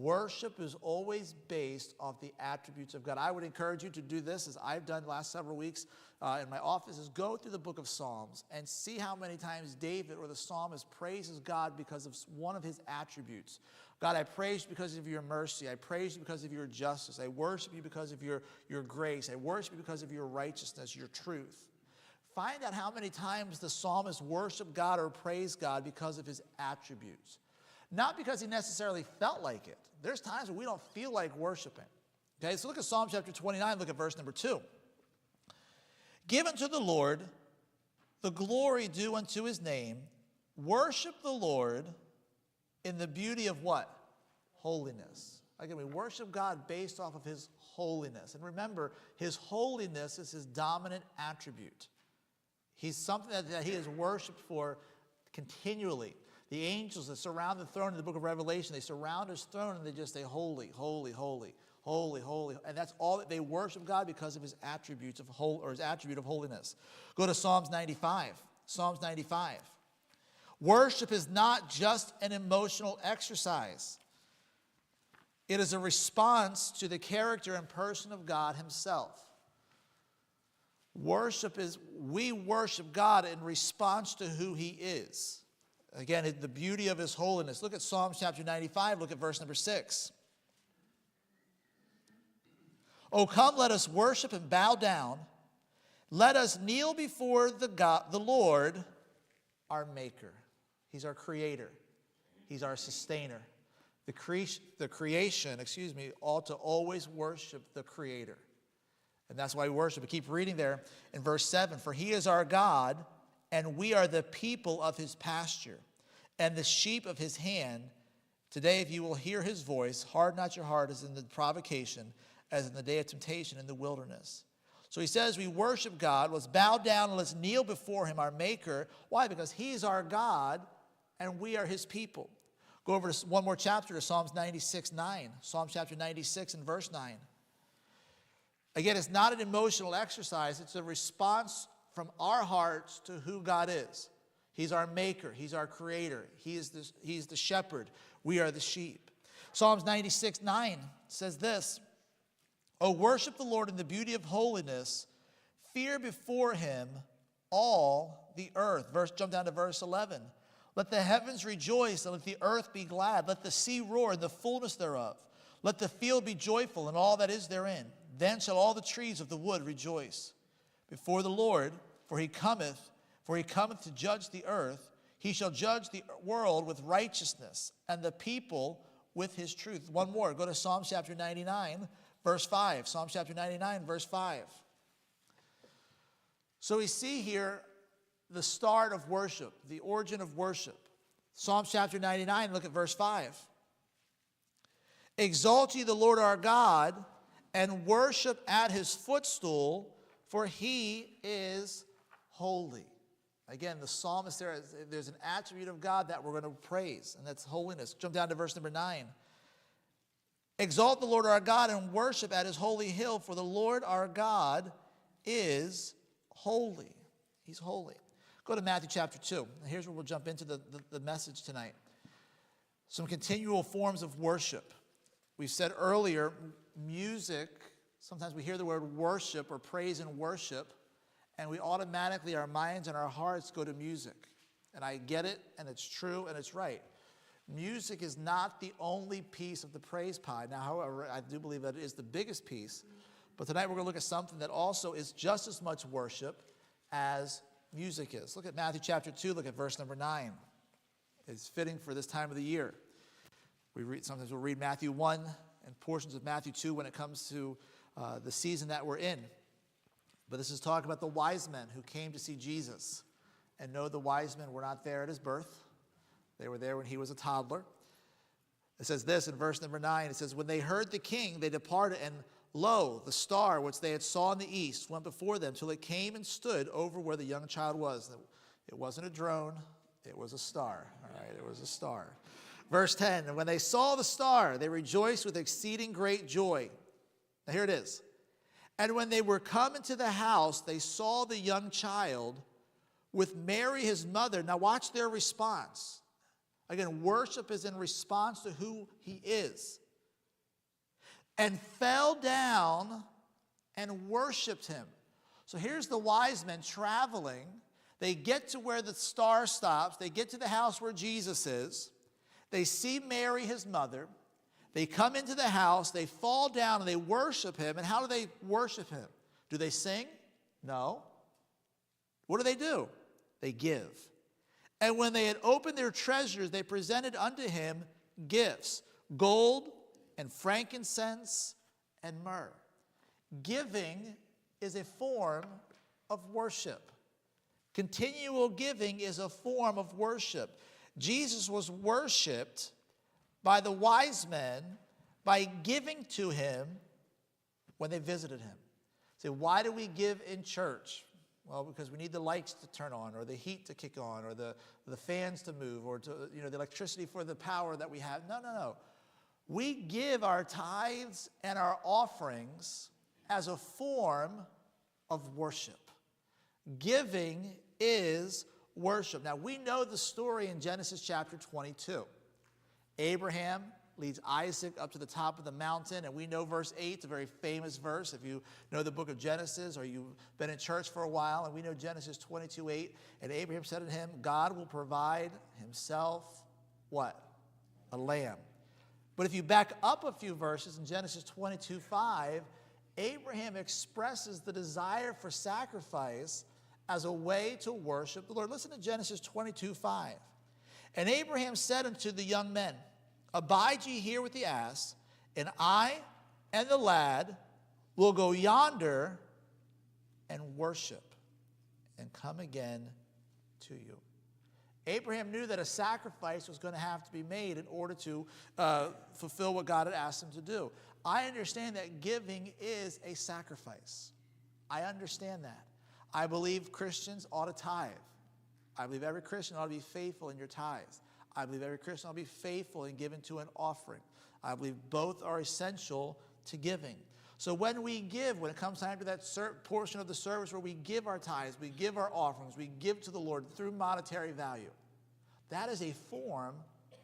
Worship is always based off the attributes of God. I would encourage you to do this, as I've done the last several weeks in my office, is go through the book of Psalms and see how many times David or the psalmist praises God because of one of his attributes. God, I praise you because of your mercy. I praise you because of your justice. I worship you because of your grace. I worship you because of your righteousness, your truth. Find out how many times the psalmist worshiped God or praised God because of his attributes. Not because he necessarily felt like it. There's times when we don't feel like worshiping. Okay, so look at Psalm chapter 29, look at verse number 2. Give unto the Lord the glory due unto his name. Worship the Lord in the beauty of what? Holiness. Again, we worship God based off of his holiness. And remember, his holiness is his dominant attribute. He's something that he is worshipped for continually. The angels that surround the throne in the book of Revelation, they surround his throne and they just say, holy, holy, holy, holy, holy. And that's all that they worship God because of his attributes of his attribute of holiness. Go to Psalms 95. Psalms 95. Worship is not just an emotional exercise. It is a response to the character and person of God himself. Worship is, we worship God in response to who he is. Again, the beauty of his holiness. Look at Psalms chapter 95. Look at verse number 6. Oh, come, let us worship and bow down. Let us kneel before the Lord, our Maker. He's our Creator. He's our Sustainer. The creation, ought to always worship the Creator. And that's why we worship. We keep reading there in verse 7. For he is our God, and we are the people of his pasture, and the sheep of his hand. Today, if you will hear his voice, harden not your heart as in the provocation, as in the day of temptation in the wilderness. So he says we worship God. Let's bow down and let's kneel before him, our Maker. Why? Because he's our God, and we are his people. Go over to one more chapter, to Psalms 96:9. Psalms chapter 96 and verse 9. Again, it's not an emotional exercise. It's a response from our hearts to who God is. He's our Maker. He's our Creator. He's the shepherd. We are the sheep. Psalms 96:9 says this. Oh, worship the Lord in the beauty of holiness. Fear before him all the earth. Jump down to verse 11. Let the heavens rejoice and let the earth be glad. Let the sea roar and the fullness thereof. Let the field be joyful and all that is therein. Then shall all the trees of the wood rejoice before the Lord, for he cometh to judge the earth. He shall judge the world with righteousness and the people with his truth. One more. Go to Psalm chapter 99, verse 5. Psalm chapter 99, verse 5. So we see here the start of worship, the origin of worship. Psalm chapter 99, look at verse 5. Exalt ye the Lord our God, and worship at his footstool, for he is holy. Again, the psalmist there's an attribute of God that we're going to praise, and that's holiness. Jump down to verse number 9. Exalt the Lord our God and worship at his holy hill, for the Lord our God is holy. He's holy. Go to Matthew chapter 2. And here's where we'll jump into the message tonight. Some continual forms of worship. We said earlier, music, sometimes we hear the word worship or praise and worship, and we automatically, our minds and our hearts go to music. And I get it, and it's true, and it's right. Music is not the only piece of the praise pie. Now, however, I do believe that it is the biggest piece. But tonight we're going to look at something that also is just as much worship as music is. Look at Matthew chapter 2. Look at verse number 9. It's fitting for this time of the year. Sometimes we'll read Matthew 1 and portions of Matthew 2 when it comes to the season that we're in. But this is talking about the wise men who came to see Jesus. And no, the wise men were not there at his birth. They were there when he was a toddler. It says this in verse number 9. It says, when they heard the king, they departed, and lo, the star which they had saw in the east went before them till it came and stood over where the young child was. It wasn't a drone. It was a star. All right, it was a star. Verse 10, and when they saw the star, they rejoiced with exceeding great joy. Now here it is. And when they were come into the house, they saw the young child with Mary his mother. Now watch their response. Again, worship is in response to who he is. and fell down and worshiped him. So here's the wise men traveling. They get to where the star stops. They get to the house where Jesus is. They see Mary, his mother. They come into the house. They fall down and they worship him. And how do they worship him? Do they sing? No. What do? They give. And when they had opened their treasures, they presented unto him gifts, gold and frankincense and myrrh. Giving is a form of worship. Continual giving is a form of worship. Jesus was worshiped by the wise men by giving to him when they visited him. So why do we give in church? Well, because we need the lights to turn on, or the heat to kick on, or the fans to move, or the electricity for the power that we have. No. We give our tithes and our offerings as a form of worship. Giving is worship. Now, we know the story in Genesis chapter 22. Abraham leads Isaac up to the top of the mountain, and we know verse 8. It's a very famous verse if you know the book of Genesis or you've been in church for a while, and we know Genesis 22:8. And Abraham said to him, God will provide himself what? A lamb. But if you back up a few verses in Genesis 22:5, Abraham expresses the desire for sacrifice as a way to worship the Lord. Listen to Genesis 22:5. And Abraham said unto the young men, Abide ye here with the ass, and I and the lad will go yonder and worship, and come again to you. Abraham knew that a sacrifice was going to have to be made in order to fulfill what God had asked him to do. I understand that giving is a sacrifice. I understand that. I believe Christians ought to tithe. I believe every Christian ought to be faithful in your tithes. I believe every Christian ought to be faithful in giving to an offering. I believe both are essential to giving. So when we give, when it comes time to that portion of the service where we give our tithes, we give our offerings, we give to the Lord through monetary value, that is a form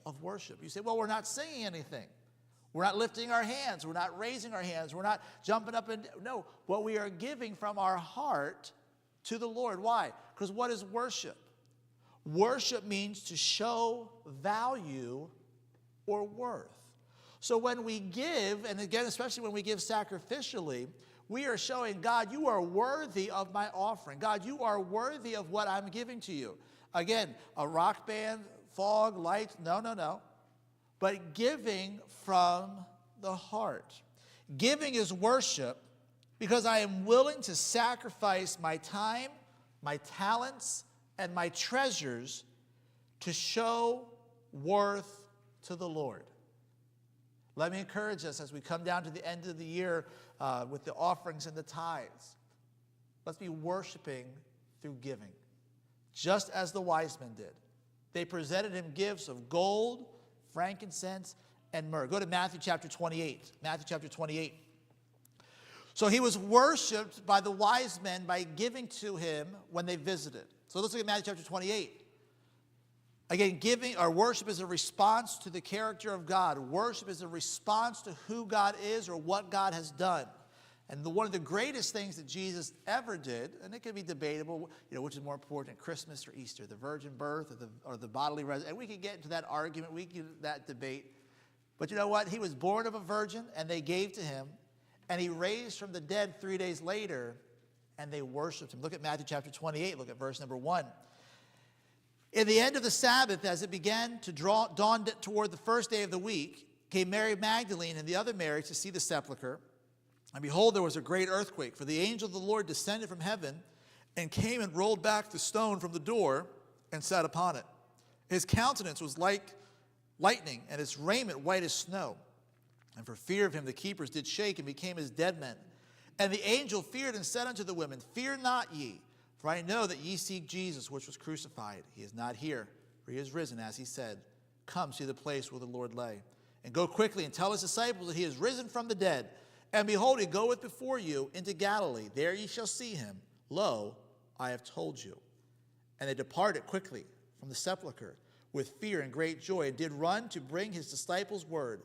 of worship. You say, well, we're not singing anything. We're not lifting our hands. We're not raising our hands. We're not jumping up and... No, what we are giving from our heart to the Lord. Why? Because what is worship? Worship means to show value or worth. So when we give, and again, especially when we give sacrificially, we are showing God, you are worthy of my offering. God, you are worthy of what I'm giving to you. Again, a rock band, fog, lights, no. But giving from the heart. Giving is worship because I am willing to sacrifice my time, my talents, and my treasures to show worth to the Lord. Let me encourage us as we come down to the end of the year with the offerings and the tithes. Let's be worshiping through giving, just as the wise men did. They presented him gifts of gold, frankincense, and myrrh. Go to Matthew chapter 28. Matthew chapter 28. So he was worshiped by the wise men by giving to him when they visited. So let's look at Matthew chapter 28. Again, giving or worship is a response to the character of God. Worship is a response to who God is or what God has done. And one of the greatest things that Jesus ever did, and it can be debatable, which is more important, Christmas or Easter, the virgin birth or the bodily resurrection. And we can get into that argument, we can get that debate. But you know what? He was born of a virgin, and they gave to him. And he raised from the dead 3 days later, and they worshiped him. Look at Matthew chapter 28. Look at verse number 1. In the end of the Sabbath, as it began to dawn toward the first day of the week, came Mary Magdalene and the other Mary to see the sepulchre. And behold, there was a great earthquake, for the angel of the Lord descended from heaven and came and rolled back the stone from the door and sat upon it. His countenance was like lightning, and his raiment white as snow. And for fear of him, the keepers did shake and became as dead men. And the angel feared and said unto the women, Fear not ye, for I know that ye seek Jesus, which was crucified. He is not here, for he is risen, as he said. Come, see the place where the Lord lay. And go quickly and tell his disciples that he is risen from the dead. And behold, he goeth before you into Galilee. There ye shall see him. Lo, I have told you. And they departed quickly from the sepulchre with fear and great joy, and did run to bring his disciples word.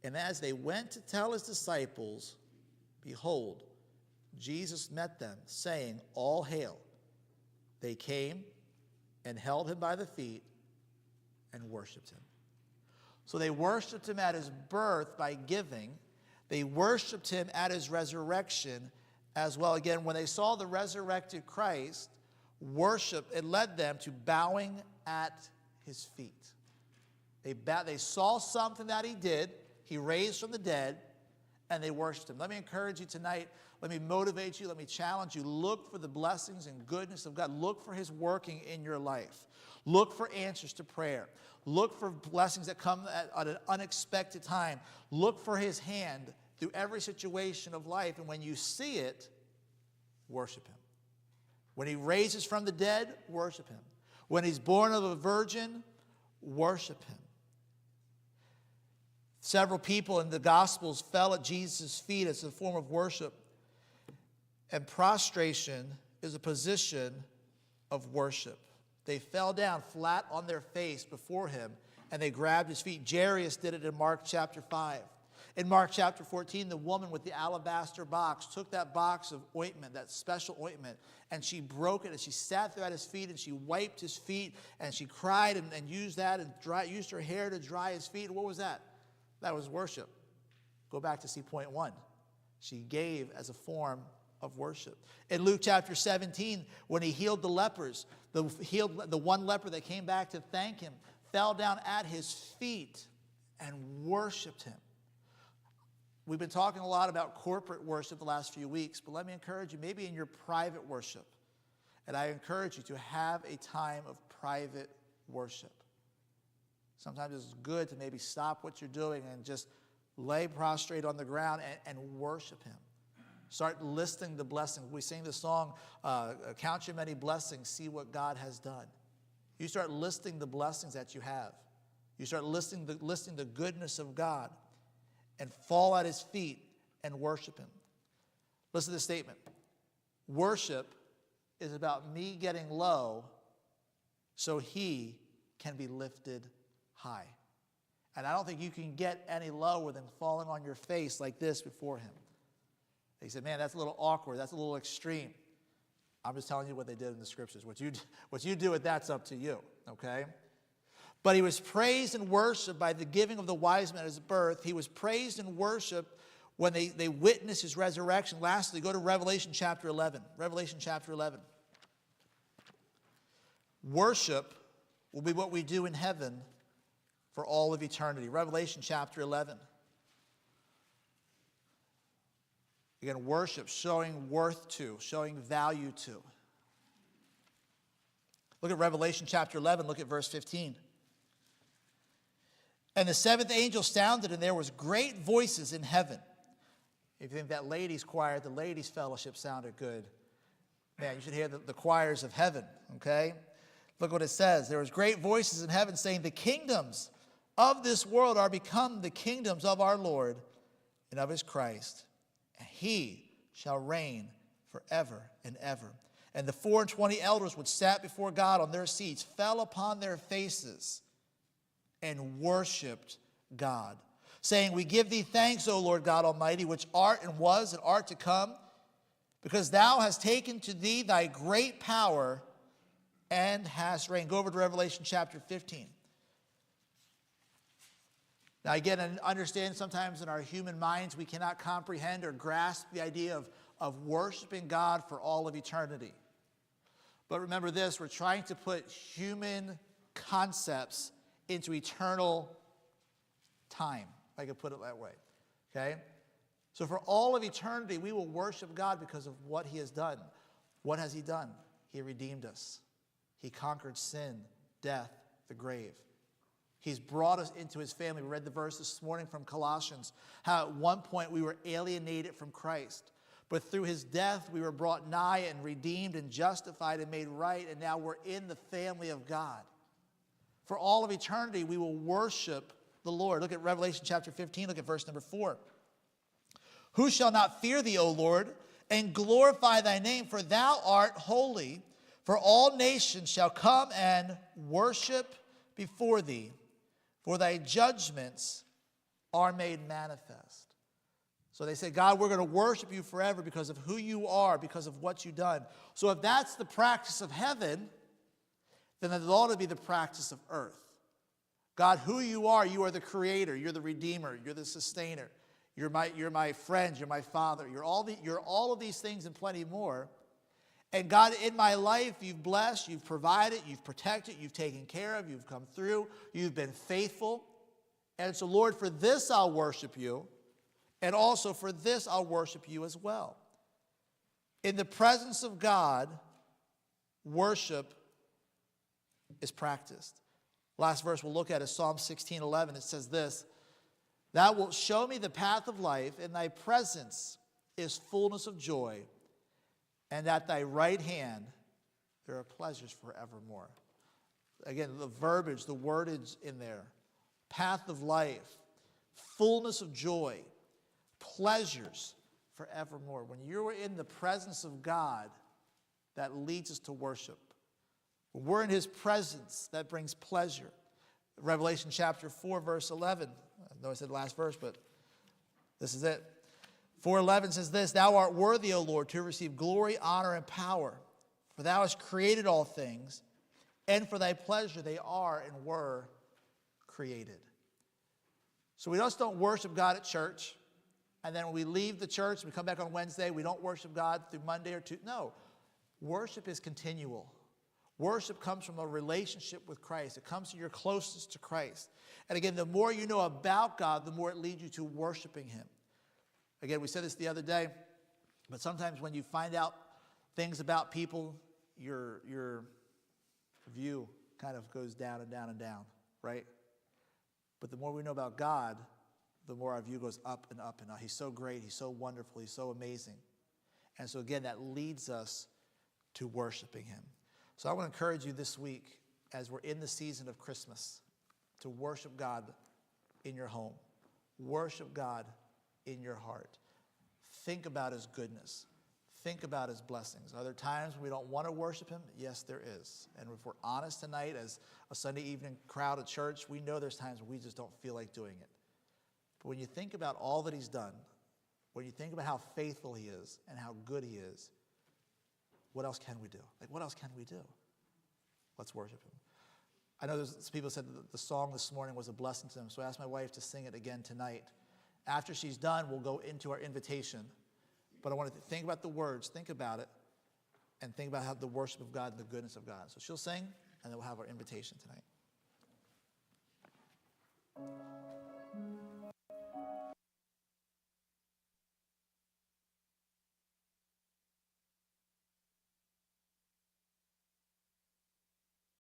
And as they went to tell his disciples, behold, Jesus met them, saying, All hail. They came and held him by the feet and worshiped him. So they worshiped him at his birth by giving. They worshiped him at his resurrection as well. Again, when they saw the resurrected Christ, worship, it led them to bowing at his feet. They saw something that he did. He raised from the dead, and they worshiped him. Let me encourage you tonight. Let me motivate you. Let me challenge you. Look for the blessings and goodness of God. Look for his working in your life. Look for answers to prayer. Look for blessings that come at an unexpected time. Look for his hand through every situation of life. And when you see it, worship him. When he raises from the dead, worship him. When he's born of a virgin, worship him. Several people in the Gospels fell at Jesus' feet as a form of worship. And prostration is a position of worship. They fell down flat on their face before him, and they grabbed his feet. Jairus did it in Mark chapter 5. In Mark chapter 14, the woman with the alabaster box took that box of ointment, that special ointment, and she broke it, and she sat there at his feet, and she wiped his feet, and she cried and used that and used her hair to dry his feet. And what was that? That was worship. Go back to see point 1. She gave as a form of worship. In Luke chapter 17, when he healed the lepers, the one leper that came back to thank him fell down at his feet and worshiped him. We've been talking a lot about corporate worship the last few weeks, but let me encourage you, maybe in your private worship, and I encourage you to have a time of private worship. Sometimes it's good to maybe stop what you're doing and just lay prostrate on the ground and worship him. Start listing the blessings. We sing the song, Count Your Many Blessings, See What God Has Done. You start listing the blessings that you have. You start listing the goodness of God and fall at his feet and worship him. Listen to this statement. Worship is about me getting low so he can be lifted high. And I don't think you can get any lower than falling on your face like this before him. He said, man, that's a little awkward. That's a little extreme. I'm just telling you what they did in the scriptures. What you do with that's up to you, okay? But he was praised and worshiped by the giving of the wise men at his birth. He was praised and worshiped when they witnessed his resurrection. Lastly, go to Revelation chapter 11. Revelation chapter 11. Worship will be what we do in heaven for all of eternity. Revelation chapter 11. Again, worship, showing worth to, showing value to. Look at Revelation chapter 11, look at verse 15. And the seventh angel sounded, and there was great voices in heaven. If you think that ladies' choir at the ladies' fellowship sounded good, man, you should hear the choirs of heaven, okay? Look what it says. There was great voices in heaven saying, the kingdoms of this world are become the kingdoms of our Lord and of his Christ. And he shall reign forever and ever. And the 24 elders which sat before God on their seats fell upon their faces and worshipped God, saying, we give thee thanks, O Lord God Almighty, which art and was and art to come, because thou hast taken to thee thy great power and hast reigned. Go over to Revelation chapter 15. Now again, understand sometimes in our human minds we cannot comprehend or grasp the idea of worshiping God for all of eternity. But remember this, we're trying to put human concepts into eternal time, if I could put it that way, okay? So for all of eternity, we will worship God because of what he has done. What has he done? He redeemed us. He conquered sin, death, the grave. He's brought us into his family. We read the verse this morning from Colossians, how at one point we were alienated from Christ. But through his death, we were brought nigh and redeemed and justified and made right, and now we're in the family of God. For all of eternity, we will worship the Lord. Look at Revelation chapter 15. Look at verse number 4. Who shall not fear thee, O Lord, and glorify thy name? For thou art holy. For all nations shall come and worship before thee. For thy judgments are made manifest. So they say, God, we're going to worship you forever because of who you are, because of what you've done. So if that's the practice of heaven, then it ought to be the practice of earth. God, who you are the creator, you're the redeemer, you're the sustainer, you're my friend, you're my father, you're all of these things and plenty more. And God, in my life, you've blessed, you've provided, you've protected, you've taken care of, you've come through, you've been faithful. And so, Lord, for this I'll worship you, and also for this I'll worship you as well. In the presence of God, worship is practiced. Last verse we'll look at is Psalm 16:11. It says this, "Thou wilt show me the path of life, in thy presence is fullness of joy, and at thy right hand there are pleasures forevermore." Again, the verbiage, the wordage in there. Path of life, fullness of joy, pleasures forevermore. When you're in the presence of God, that leads us to worship. When we're in his presence, that brings pleasure. Revelation chapter 4, verse 11. I know I said the last verse, but this is it. 4:11 says this, "Thou art worthy, O Lord, to receive glory, honor, and power. For thou hast created all things, and for thy pleasure they are and were created." So we just don't worship God at church, and then when we leave the church, we come back on Wednesday, we don't worship God through Monday or Tuesday. No, worship is continual. Worship comes from a relationship with Christ. It comes to your closest to Christ. And again, the more you know about God, the more it leads you to worshiping him. Again, we said this the other day, but sometimes when you find out things about people, your view kind of goes down and down and down, right? But the more we know about God, the more our view goes up and up and up. He's so great. He's so wonderful. He's so amazing. And so again, that leads us to worshiping him. So I want to encourage you this week, as we're in the season of Christmas, to worship God in your home. Worship God in your heart. Think about his goodness. Think about his blessings. Are there times when we don't want to worship him? Yes, there is. And if we're honest tonight, as a Sunday evening crowd at church, we know there's times when we just don't feel like doing it. But when you think about all that he's done, when you think about how faithful he is and how good he is, what else can we do? What else can we do? Let's worship him. I know there's some people said that the song this morning was a blessing to them, so I asked my wife to sing it again tonight. After she's done, we'll go into our invitation. But I want to think about the words, think about it, and think about how the worship of God and the goodness of God. So she'll sing, and then we'll have our invitation tonight.